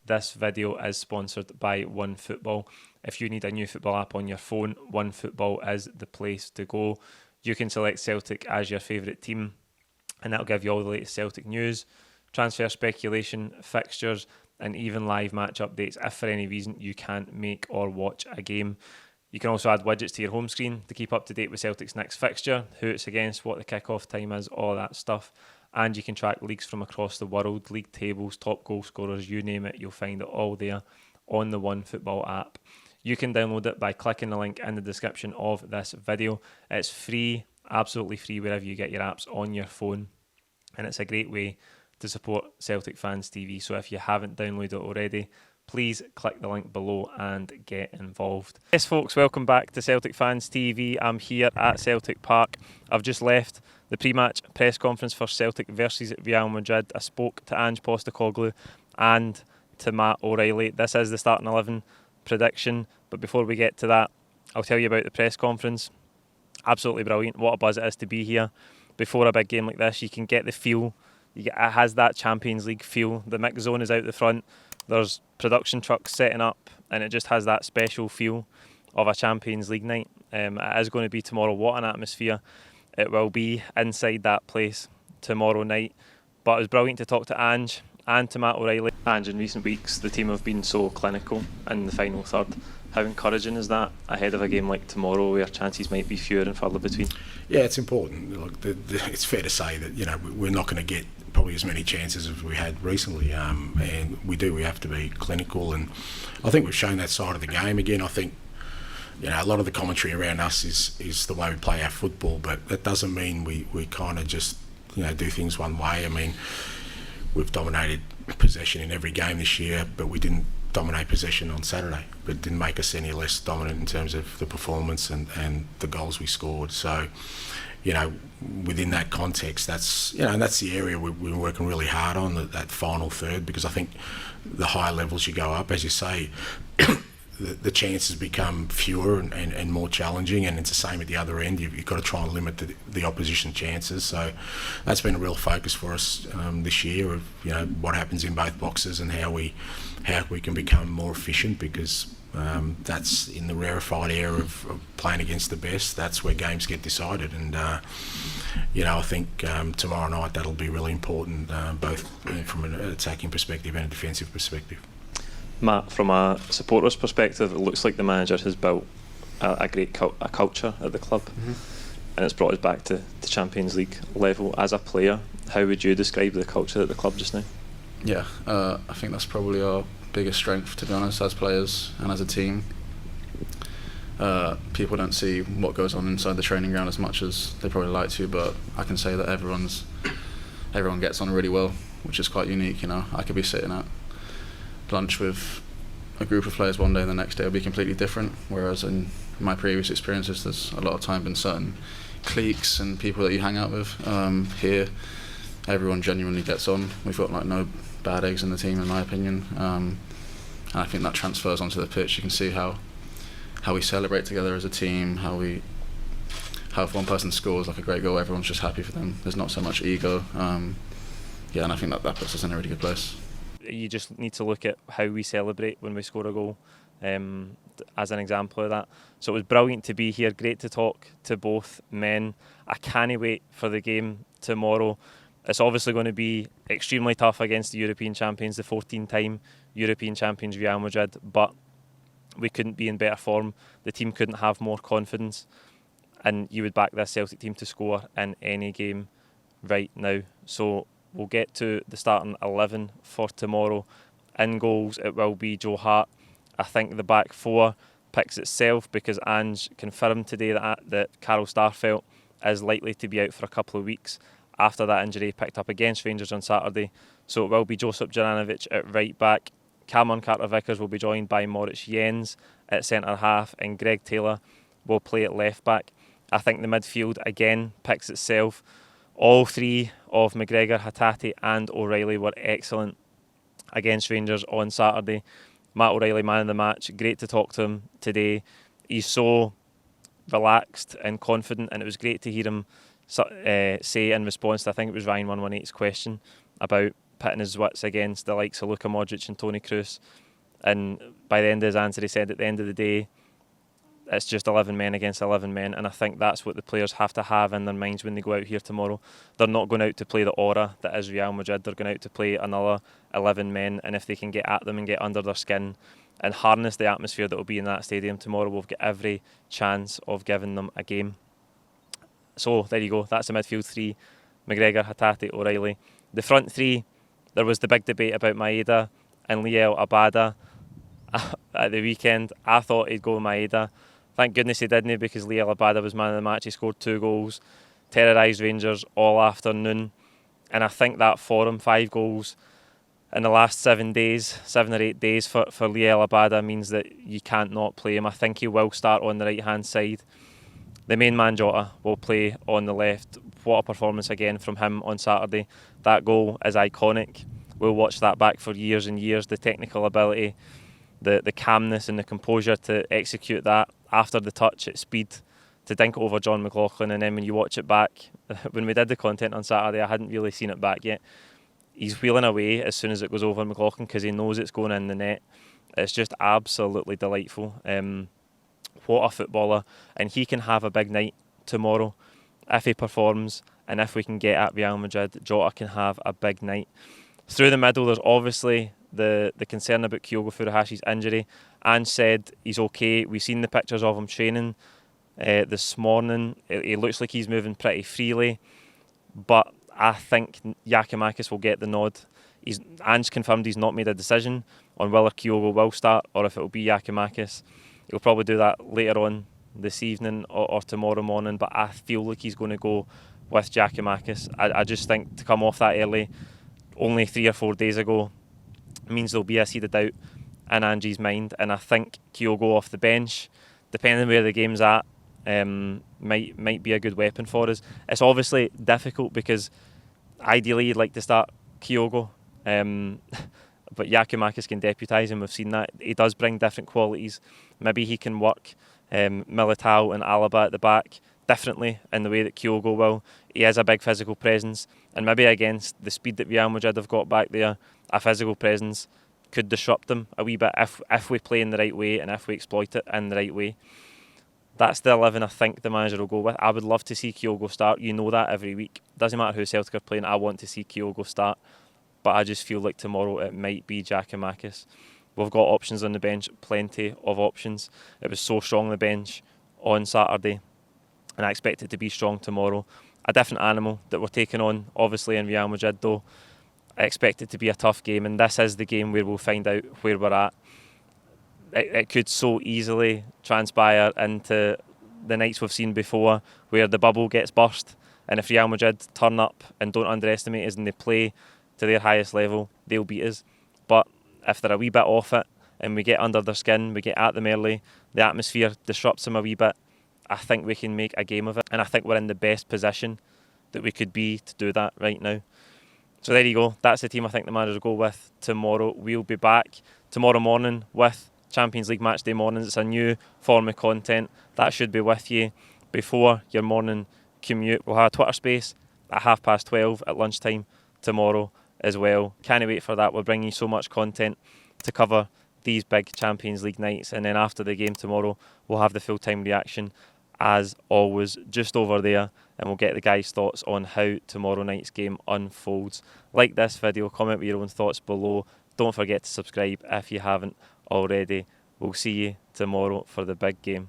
This video is sponsored by OneFootball. If you need a new football app on your phone, OneFootball is the place to go. You can select Celtic as your favourite team, and that'll give you all the latest Celtic news, transfer speculation, fixtures, and even live match updates if for any reason you can't make or watch a game. You can also add widgets to your home screen to keep up to date with Celtic's next fixture, who it's against, what the kick-off time is, all that stuff. And you can track leagues from across the world, league tables, top goal scorers, you name it, you'll find it all there on the OneFootball app. You can download it by clicking the link in the description of this video. It's free, absolutely free, wherever you get your apps on your phone. And it's a great way to support Celtic Fans TV. So if you haven't downloaded it already, please click the link below and get involved. Yes, folks, welcome back to Celtic Fans TV. I'm here at Celtic Park. I've just left the pre-match press conference for Celtic versus Real Madrid. I spoke to Ange Postecoglou and to Matt O'Reilly. This is the starting 11 prediction, but before we get to that, I'll tell you about the press conference. Absolutely brilliant. What a buzz it is to be here before a big game like this. You can get the feel. It has that Champions League feel. The mix zone is out the front. There's production trucks setting up, and it just has that special feel of a Champions League night. It is going to be tomorrow. What an atmosphere it will be inside that place tomorrow night. But it was brilliant to talk to Ange and to Matt O'Reilly. Ange, in recent weeks, the team have been so clinical in the final third. How encouraging is that ahead of a game like tomorrow, where chances might be fewer and further between? Yeah, it's important. Look, it's fair to say that we're not going to get probably as many chances as we had recently, and we have to be clinical, and I think we've shown that side of the game again. I think a lot of the commentary around us is the way we play our football, but that doesn't mean we kind of just do things one way. I mean, we've dominated possession in every game this year, but we didn't dominate possession on Saturday, but it didn't make us any less dominant in terms of the performance and the goals we scored. So within that context, that's the area we're working really hard on, that final third, because I think the higher levels you go up, as you say, the chances become fewer and more challenging, and it's the same at the other end. You've got to try and limit the opposition chances. So that's been a real focus for us this year, of what happens in both boxes and how we can become more efficient, because that's in the rarefied air of playing against the best. That's where games get decided, and I think tomorrow night that'll be really important, both from an attacking perspective and a defensive perspective. Matt, from a supporter's perspective, it looks like the manager has built a great culture at the club, and it's brought us back to the Champions League level. As a player, how would you describe the culture at the club just now? Yeah, I think that's probably our biggest strength, to be honest, as players and as a team. People don't see what goes on inside the training ground as much as they probably like to, but I can say that everyone gets on really well, which is quite unique. I could be sitting at lunch with a group of players one day and the next day will be completely different, whereas in my previous experiences there's a lot of time been certain cliques and people that you hang out with. Here everyone genuinely gets on. We've got no bad eggs in the team, in my opinion, and I think that transfers onto the pitch. You can see how we celebrate together as a team, how if one person scores a great goal, everyone's just happy for them. There's not so much ego, and I think that puts us in a really good place. You just need to look at how we celebrate when we score a goal as an example of that. So it was brilliant to be here, great to talk to both men. I can't wait for the game tomorrow. It's obviously going to be extremely tough against the European champions, the 14-time European champions Real Madrid, but we couldn't be in better form. The team couldn't have more confidence, and you would back this Celtic team to score in any game right now. So we'll get to the starting 11 for tomorrow. In goals, it will be Joe Hart. I think the back four picks itself, because Ange confirmed today that Carl Starfelt is likely to be out for a couple of weeks after that injury picked up against Rangers on Saturday. So it will be Josip Juranovic at right back. Cameron Carter-Vickers will be joined by Moritz Jens at centre half, and Greg Taylor will play at left back. I think the midfield again picks itself. All three of McGregor, Hatate and O'Reilly were excellent against Rangers on Saturday. Matt O'Reilly, man of the match. Great to talk to him today. He's so relaxed and confident, and it was great to hear him say in response to, I think it was Ryan118's question about pitting his wits against the likes of Luka Modric and Toni Kroos. And by the end of his answer, he said at the end of the day, it's just 11 men against 11 men, and I think that's what the players have to have in their minds when they go out here tomorrow. They're not going out to play the aura that is Real Madrid. They're going out to play another 11 men, and if they can get at them and get under their skin and harness the atmosphere that will be in that stadium tomorrow, we've got every chance of giving them a game. So there you go, that's the midfield three: McGregor, Hatate, O'Reilly. The front three, there was the big debate about Maeda and Liel Abada at the weekend. I thought he'd go with Maeda. Thank goodness he didn't, because Liel Abada was man of the match. He scored 2 goals, terrorised Rangers all afternoon, and I think that for him, 5 goals in the last 7 or 8 days for Liel Abada means that you can't not play him. I think he will start on the right hand side. The main man Jota will play on the left. What a performance again from him on Saturday. That goal is iconic. We'll watch that back for years and years. The technical ability, the calmness and the composure to execute that after the touch at speed, to dink it over John McLaughlin, and then when you watch it back, when we did the content on Saturday, I hadn't really seen it back yet. He's wheeling away as soon as it goes over McLaughlin because he knows it's going in the net. It's just absolutely delightful. What a footballer, and he can have a big night tomorrow if he performs, and if we can get at Real Madrid, Jota can have a big night. Through the middle, there's obviously the concern about Kyogo Furahashi's injury. Ange said he's okay. We've seen the pictures of him training this morning. It looks like he's moving pretty freely, but I think Giakoumakis will get the nod. Ange confirmed he's not made a decision on whether Kyogo will start or if it will be Giakoumakis. He'll probably do that later on this evening or tomorrow morning, but I feel like he's going to go with Giakoumakis. I just think to come off that early, only 3 or 4 days ago, means there'll be a seed of doubt in Ange's mind, and I think Kyogo off the bench, depending on where the game's at, might be a good weapon for us. It's obviously difficult because ideally you'd like to start Kyogo, but Giakoumakis can deputise him. We've seen that. He does bring different qualities. Maybe he can work Militao and Alaba at the back differently in the way that Kyogo will. He has a big physical presence, and maybe against the speed that Real Madrid have got back there, a physical presence could disrupt them a wee bit if we play in the right way and if we exploit it in the right way. That's the 11 I think the manager will go with. I would love to see Kyogo start. You know that every week. Doesn't matter who Celtic are playing, I want to see Kyogo start. But I just feel like tomorrow it might be Giakoumakis. We've got options on the bench, plenty of options. It was so strong the bench on Saturday, and I expect it to be strong tomorrow. A different animal that we're taking on, obviously, in Real Madrid though. I expect it to be a tough game, and this is the game where we'll find out where we're at. It could so easily transpire into the nights we've seen before, where the bubble gets burst, and if Real Madrid turn up and don't underestimate us and they play to their highest level, they'll beat us. But if they're a wee bit off it and we get under their skin, we get at them early, the atmosphere disrupts them a wee bit, I think we can make a game of it, and I think we're in the best position that we could be to do that right now. So there you go, that's the team I think the manager will go with tomorrow. We'll be back tomorrow morning with Champions League match day mornings. It's a new form of content that should be with you before your morning commute. We'll have a Twitter space at 12:30 at lunchtime tomorrow as well. Can't wait for that. We're bringing you so much content to cover these big Champions League nights, and then after the game tomorrow we'll have the full-time reaction as always just over there, and we'll get the guys' thoughts on how tomorrow night's game unfolds. Like this video, comment with your own thoughts below. Don't forget to subscribe if you haven't already. We'll see you tomorrow for the big game.